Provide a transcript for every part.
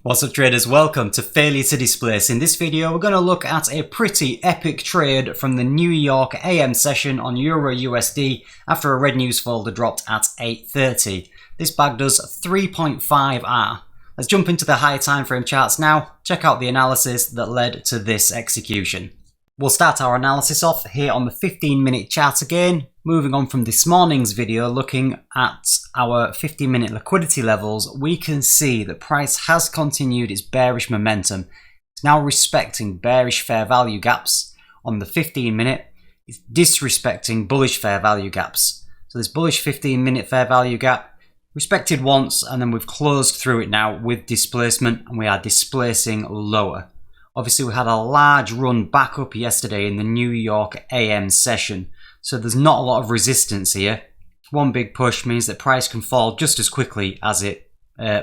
What's up traders, welcome to Failure to Displace. In this video we're going to look at a pretty epic trade from the New York AM session on EURUSD after a red news folder dropped at 8:30. This bag does 3.5R. Let's jump into the high time frame charts now, check out the analysis that led to this execution. We'll start our analysis off here on the 15-minute chart again, moving on from this morning's video looking at our 15-minute liquidity levels. We can see that price has continued its bearish momentum. It's now respecting bearish fair value gaps on the 15-minute. It's disrespecting bullish fair value gaps. So this bullish 15-minute fair value gap respected once, and then we've closed through it now with displacement, and we are displacing lower. Obviously, we had a large run back up yesterday in the New York AM session, so there's not a lot of resistance here. One big push means that price can fall just as quickly as it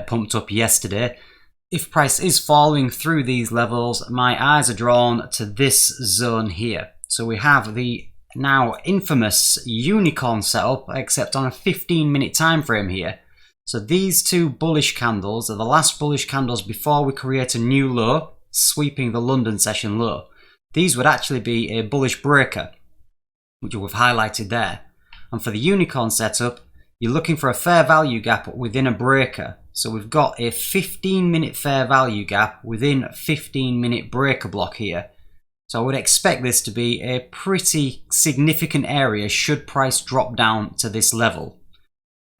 pumped up yesterday. If price is falling through these levels, my eyes are drawn to this zone here. So we have the now infamous unicorn setup, except on a 15-minute time frame here. So these two bullish candles are the last bullish candles before we create a new low, sweeping the London session low. These would actually be a bullish breaker, which we've highlighted there. And for the unicorn setup, you're looking for a fair value gap within a breaker. So we've got a 15-minute fair value gap within a 15-minute breaker block here. So I would expect this to be a pretty significant area should price drop down to this level.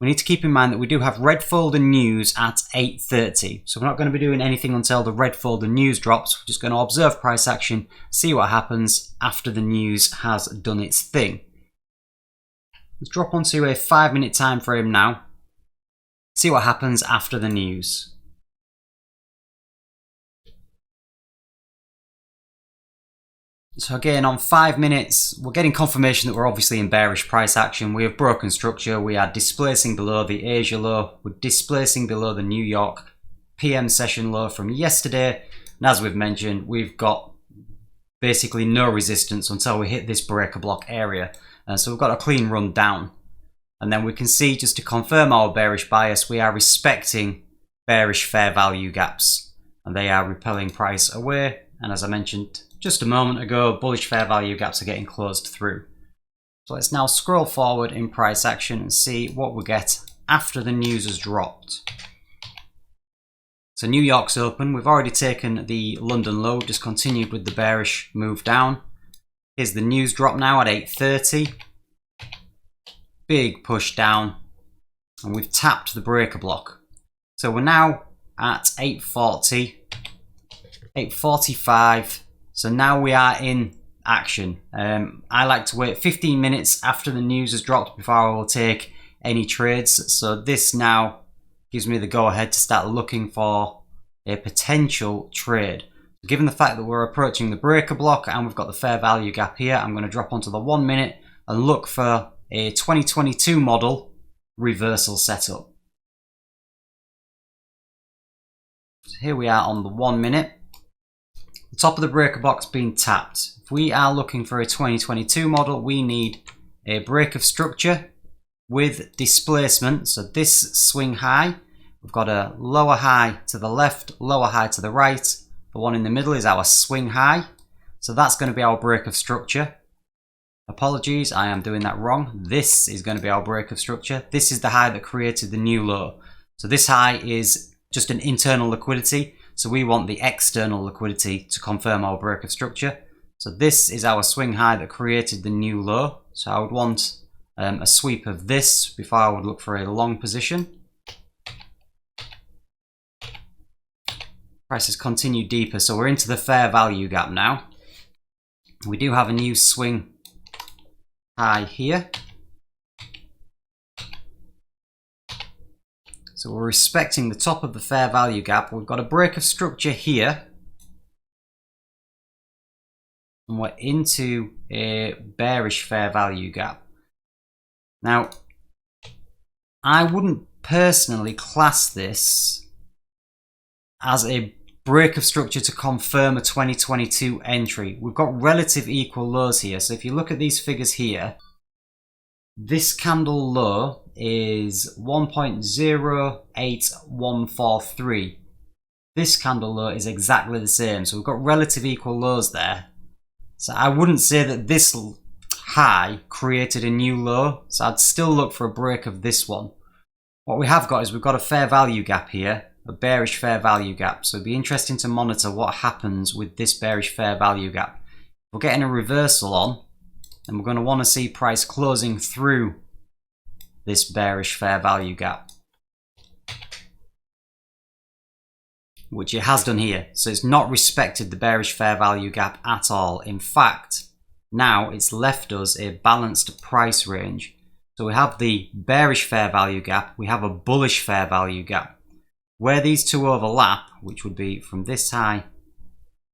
We need to keep in mind that we do have red folder news at 8:30. So we're not going to be doing anything until the red folder news drops. We're just going to observe price action, see what happens after the news has done its thing. Let's drop onto a 5-minute time frame now. See what happens after the news. So again, on 5 minutes, we're getting confirmation that we're obviously in bearish price action. We have broken structure. We are displacing below the Asia low. We're displacing below the New York PM session low from yesterday. And as we've mentioned, we've got basically no resistance until we hit this breaker block area. So we've got a clean run down. And then we can see, just to confirm our bearish bias, we are respecting bearish fair value gaps. And they are repelling price away. And as I mentioned just a moment ago, bullish fair value gaps are getting closed through. So let's now scroll forward in price action and see what we get after the news has dropped. So New York's open. We've already taken the London low, just continued with the bearish move down. Here's the news drop now at 8:30. Big push down, and we've tapped the breaker block. So we're now at 8:40, 8:45. So now we are in action. I like to wait 15 minutes after the news has dropped before I will take any trades. So this now gives me the go ahead to start looking for a potential trade. Given the fact that we're approaching the breaker block and we've got the fair value gap here, I'm going to drop onto the 1 minute and look for a 2022 model reversal setup. So here we are on the 1 minute. The top of the breaker box being tapped. If we are looking for a 2022 model, we need a break of structure with displacement. So this swing high, we've got a lower high to the left, lower high to the right. The one in the middle is our swing high. So that's going to be our break of structure. Apologies, I am doing that wrong. This is going to be our break of structure. This is the high that created the new low. So this high is just an internal liquidity. So we want the external liquidity to confirm our break of structure. So this is our swing high that created the new low. So I would want a sweep of this before I would look for a long position. Prices continue deeper, so we're into the fair value gap now. We do have a new swing high here. So we're respecting the top of the fair value gap. We've got a break of structure here. And we're into a bearish fair value gap. Now, I wouldn't personally class this as a break of structure to confirm a 2022 entry. We've got relative equal lows here. So if you look at these figures here, this candle low is 1.08143. this candle low is exactly the same. So we've got relative equal lows there. So I wouldn't say that this high created a new low. So I'd still look for a break of this one. What we have got is we've got a fair value gap here, a bearish fair value gap. So it'd be interesting to monitor what happens with this bearish fair value gap. If we're getting a reversal on, then we're going to want to see price closing through this bearish fair value gap, which it has done here. So it's not respected the bearish fair value gap at all. In fact, now it's left us a balanced price range. So we have the bearish fair value gap, we have a bullish fair value gap. Where these two overlap, which would be from this high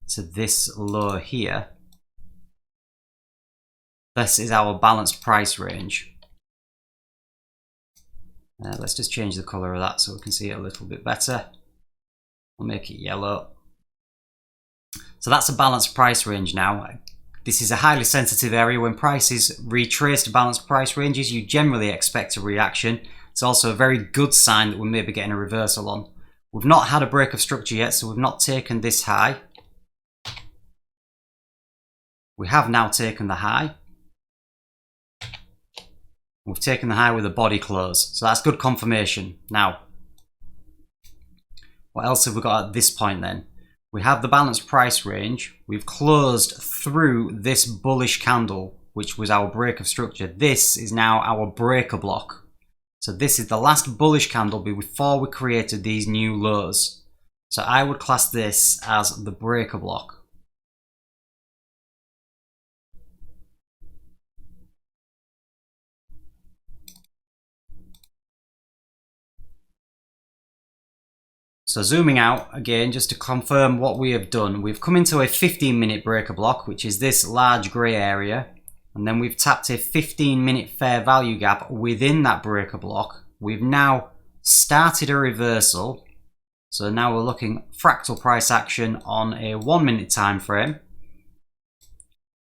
to this low here, this is our balanced price range. Let's just change the color of that so we can see it a little bit better. We'll make it yellow. So that's a balanced price range now. This is a highly sensitive area. When prices retrace to balanced price ranges, you generally expect a reaction. It's also a very good sign that we may be getting a reversal on. We've not had a break of structure yet, so we've not taken this high. We have now taken the high. We've taken the high with a body close, so that's good confirmation. Now, what else have we got at this point then? We have the balanced price range. We've closed through this bullish candle, which was our break of structure. This is now our breaker block. So this is the last bullish candle before we created these new lows. So I would class this as the breaker block. So zooming out again, just to confirm what we have done, we've come into a 15-minute breaker block, which is this large grey area, and then we've tapped a 15-minute fair value gap within that breaker block. We've now started a reversal, so now we're looking fractal price action on a 1-minute time frame.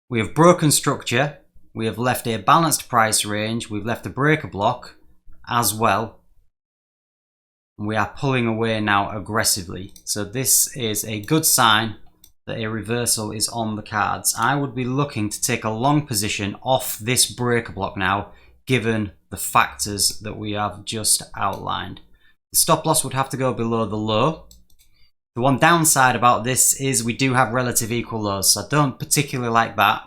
We have broken structure, we have left a balanced price range, we've left a breaker block as well. We are pulling away now aggressively. So this is a good sign that a reversal is on the cards. I would be looking to take a long position off this breaker block now, given the factors that we have just outlined. The stop loss would have to go below the low. The one downside about this is we do have relative equal lows, so I don't particularly like that.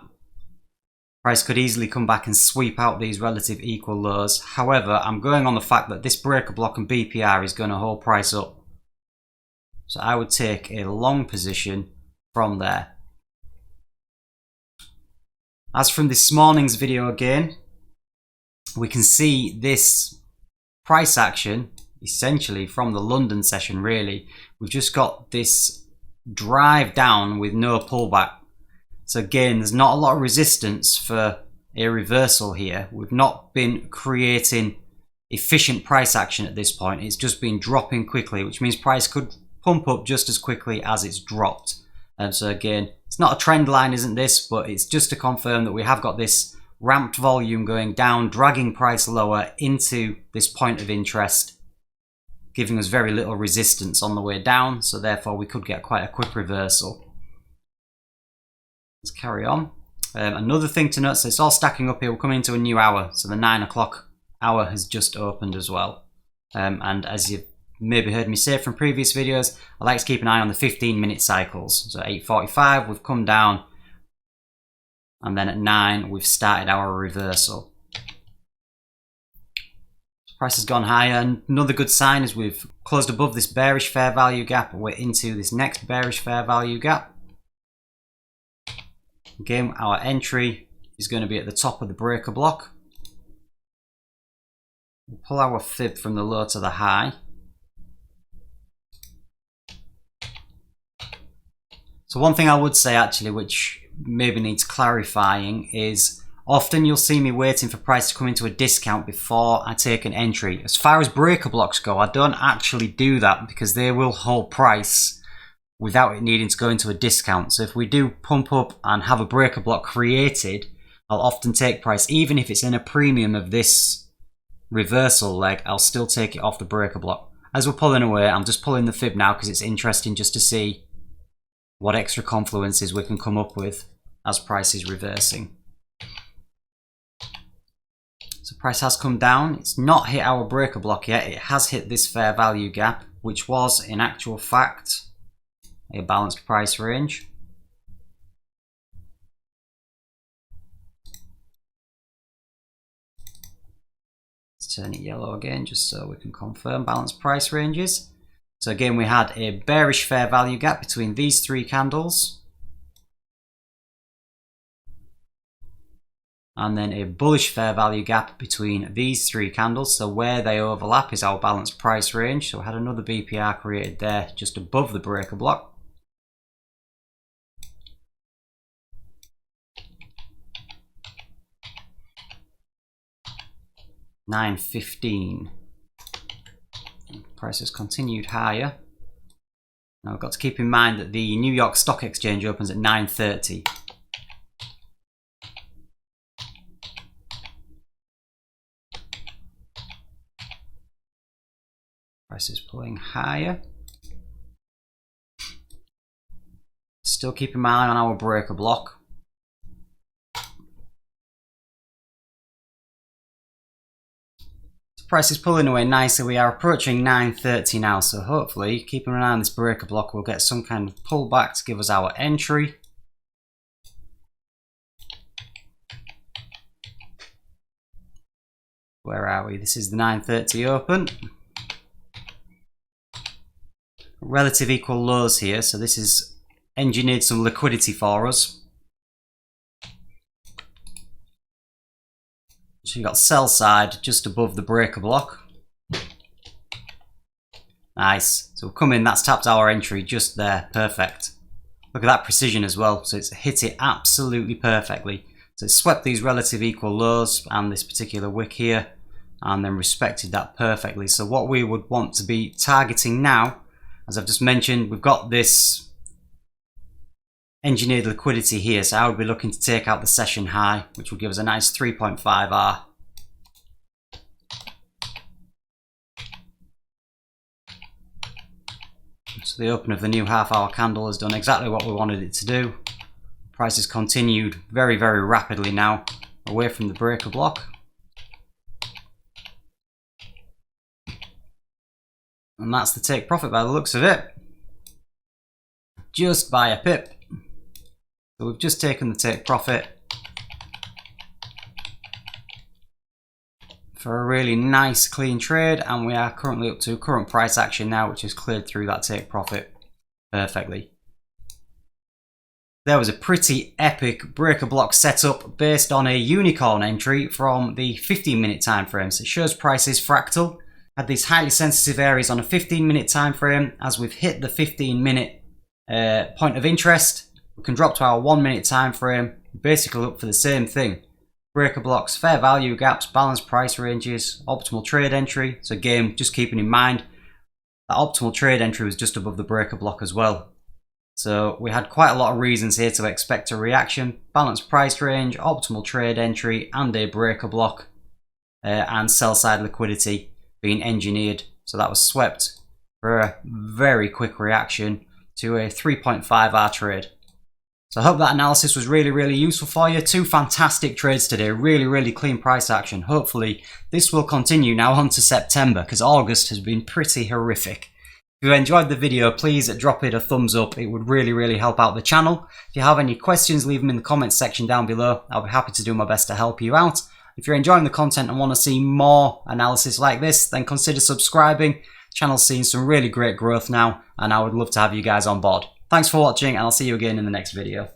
Price could easily come back and sweep out these relative equal lows. However, I'm going on the fact that this breaker block and BPR is going to hold price up. So I would take a long position from there. As from this morning's video again, we can see this price action essentially from the London session really. We've just got this drive down with no pullback. So again, there's not a lot of resistance for a reversal here. We've not been creating efficient price action at this point. It's just been dropping quickly, which means price could pump up just as quickly as it's dropped. So again, it's not a trend line, isn't this? But it's just to confirm that we have got this ramped volume going down, dragging price lower into this point of interest, giving us very little resistance on the way down. So therefore, we could get quite a quick reversal. Let's carry on. Another thing to note, so it's all stacking up here. We're coming into a new hour, so the 9 o'clock hour has just opened as well. And as you've maybe heard me say from previous videos, I like to keep an eye on the 15-minute cycles. So at 8:45 we've come down, and then at 9 we've started our reversal. Price has gone higher, and another good sign is we've closed above this bearish fair value gap, and we're into this next bearish fair value gap. Again, our entry is going to be at the top of the breaker block. We'll pull our fib from the low to the high. So one thing I would say actually, which maybe needs clarifying, is often you'll see me waiting for price to come into a discount before I take an entry. As far as breaker blocks go, I don't actually do that because they will hold price without it needing to go into a discount. So if we do pump up and have a breaker block created, I'll often take price, even if it's in a premium of this reversal leg, I'll still take it off the breaker block. as we're pulling away, I'm just pulling the fib now because it's interesting just to see what extra confluences we can come up with as price is reversing. So price has come down. It's not hit our breaker block yet. It has hit this fair value gap, which was in actual fact a balanced price range. Let's turn it yellow again just so we can confirm balanced price ranges. So again, we had a bearish fair value gap between these three candles. And then a bullish fair value gap between these three candles. So where they overlap is our balanced price range. So we had another BPR created there just above the breaker block. $9.15. Price has continued higher. Now we've got to keep in mind that the New York Stock Exchange opens at 9:30. Price is pulling higher. Still keeping my eye on our breaker block. The price is pulling away nicely. We are approaching 9:30 now, so hopefully keeping an eye on this breaker block, we'll get some kind of pullback to give us our entry. Where are we? This is the 9:30 open. Relative equal lows here, so this has engineered some liquidity for us. So you've got sell side just above the breaker block. Nice. So we've come in, that's tapped our entry just there. Perfect. Look at that precision as well. So it's hit it absolutely perfectly. So it's swept these relative equal lows and this particular wick here and then respected that perfectly. So what we would want to be targeting now, as I've just mentioned, we've got this engineered liquidity here, so I would be looking to take out the session high, which will give us a nice 3.5R. So the open of the new half-hour candle has done exactly what we wanted it to do. Price has continued very, very rapidly now away from the breaker block. And that's the take profit by the looks of it. Just by a pip. So we've just taken the take profit for a really nice clean trade, and we are currently up to current price action now, which has cleared through that take profit perfectly. There was a pretty epic breaker block setup based on a unicorn entry from the 15-minute time frame. So it shows prices fractal. Had these highly sensitive areas on a 15-minute time frame. As we've hit the 15-minute point of interest, we can drop to our 1-minute time frame. Basically look for the same thing. Breaker blocks, fair value gaps, balanced price ranges, optimal trade entry. So again, just keeping in mind that optimal trade entry was just above the breaker block as well. So we had quite a lot of reasons here to expect a reaction. Balanced price range, optimal trade entry, and a breaker block, and sell side liquidity being engineered. So that was swept for a very quick reaction to a 3.5R trade. So I hope that analysis was really, really useful for you. Two fantastic trades today, really clean price action. Hopefully this will continue now on to September, because August has been pretty horrific. If you enjoyed the video, please drop it a thumbs up. It would really help out the channel. If you have any questions, leave them in the comments section down below. I'll be happy to do my best to help you out. If you're enjoying the content and want to see more analysis like this, then consider subscribing. The channel's seeing some really great growth now, and I would love to have you guys on board. Thanks for watching, and I'll see you again in the next video.